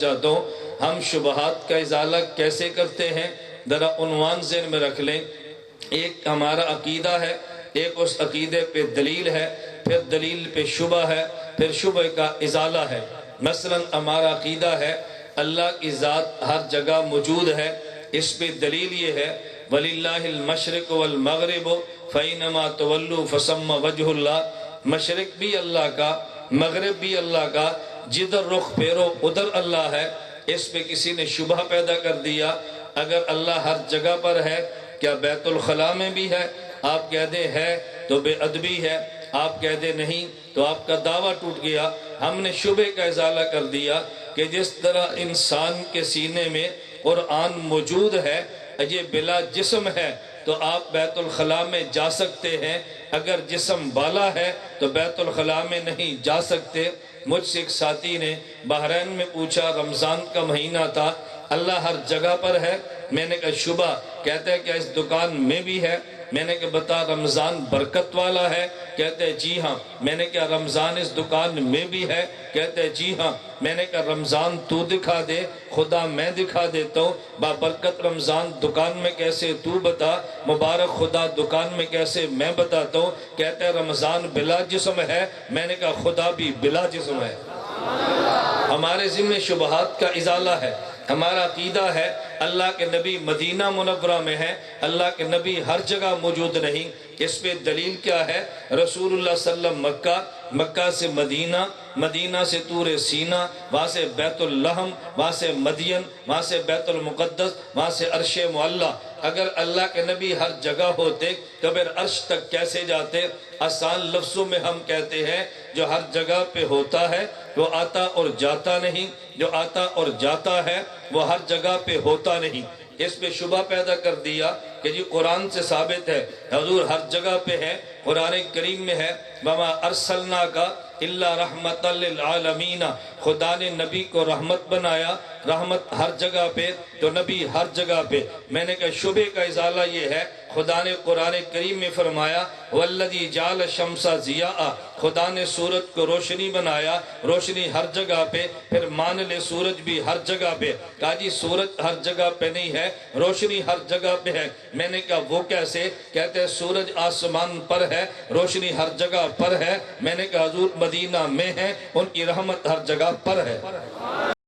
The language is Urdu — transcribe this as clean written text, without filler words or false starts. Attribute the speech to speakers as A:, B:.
A: چاہتا ہوں ہم شبہات کا ازالہ کیسے کرتے ہیں، ذرا عنوان ذہن میں رکھ لیں۔ ایک ہمارا عقیدہ ہے، ایک اس عقیدے پہ دلیل ہے، پھر دلیل پہ شبہ ہے، پھر شبہ کا ازالہ ہے۔ مثلا ہمارا عقیدہ ہے اللہ کی ذات ہر جگہ موجود ہے، اس پہ دلیل یہ ہے وَلِلَّهِ الْمَشْرِقُ وَالْمَغْرِبُ فَإِنَّمَا تُوَلُّوا فَثَمَّ وَجْهُ اللَّهِ، مشرق بھی اللہ کا، مغرب بھی اللہ کا، جدھر رخ پھیرو ادھر اللہ ہے۔ اس پہ کسی نے شبہ پیدا کر دیا، اگر اللہ ہر جگہ پر ہے کیا بیت الخلاء میں بھی ہے؟ آپ کہہ دیں ہے تو بے ادبی ہے، آپ کہہ دیں نہیں تو آپ کا دعویٰ ٹوٹ گیا۔ ہم نے شبہ کا ازالہ کر دیا کہ جس طرح انسان کے سینے میں قرآن موجود ہے، یہ بلا جسم ہے تو آپ بیت الخلاء میں جا سکتے ہیں، اگر جسم بالا ہے تو بیت الخلاء میں نہیں جا سکتے۔ مجھ سے ایک ساتھی نے بحرین میں پوچھا، رمضان کا مہینہ تھا، اللہ ہر جگہ پر ہے؟ میں نے کہا شبہ، کہتے ہیں کیا اس دکان میں بھی ہے؟ میں نے کہا بتا رمضان برکت والا ہے؟ کہتے ہیں جی ہاں۔ میں نے کہا رمضان اس دکان میں بھی ہے؟ کہتے ہیں جی ہاں۔ میں نے کہا رمضان تو دکھا دے، خدا میں دکھا دیتا ہوں، بابرکت رمضان دکان میں کیسے تو بتا، مبارک خدا دکان میں کیسے میں بتاتا ہوں۔ کہتے ہیں رمضان بلا جسم ہے، میں نے کہا خدا بھی بلا جسم ہے۔ ہمارے ذمہ شبہات کا ازالہ ہے۔ ہمارا عقیدہ ہے اللہ کے نبی مدینہ منورہ میں ہے، اللہ کے نبی ہر جگہ موجود نہیں۔ اس پہ دلیل کیا ہے؟ رسول اللہ صلی اللہ علیہ وسلم مکہ، مکہ سے مدینہ، مدینہ سے طور سینہ، وہاں سے بیت اللحم، وہاں سے مدین، وہاں سے بیت المقدس، وہاں سے عرش معلیٰ۔ اگر اللہ کے نبی ہر جگہ ہوتے تو پھر عرش تک کیسے جاتے؟ آسان لفظوں میں ہم کہتے ہیں جو ہر جگہ پہ ہوتا ہے وہ آتا اور جاتا نہیں، جو آتا اور جاتا ہے وہ ہر جگہ پہ ہوتا نہیں۔ اس پہ شبہ پیدا کر دیا کہ جی قرآن سے ثابت ہے حضور ہر جگہ پہ ہے، قرآن کریم میں ہے وَمَا أَرْسَلْنَاكَ إِلَّا رَحْمَةً لِلْعَالَمِينَ، خدا نے نبی کو رحمت بنایا، رحمت ہر جگہ پہ تو نبی ہر جگہ پہ۔ میں نے کہا شبہ کا ازالہ یہ ہے، خدا نے قرآن کریم میں فرمایا وَالَّذِي جَعَلَ الشَّمْسَ ضِيَاءً، خدا نے سورج کو روشنی بنایا، روشنی ہر جگہ پہ، پھر مان لے سورج بھی ہر جگہ پہ۔ کہا جی سورج ہر جگہ پہ نہیں ہے، روشنی ہر جگہ پہ ہے۔ میں نے کہا وہ کیسے؟ کہتے ہیں سورج آسمان پر ہے، روشنی ہر جگہ پر ہے۔ میں نے کہا حضور مدینہ میں ہے، ان کی رحمت ہر جگہ پر ہے۔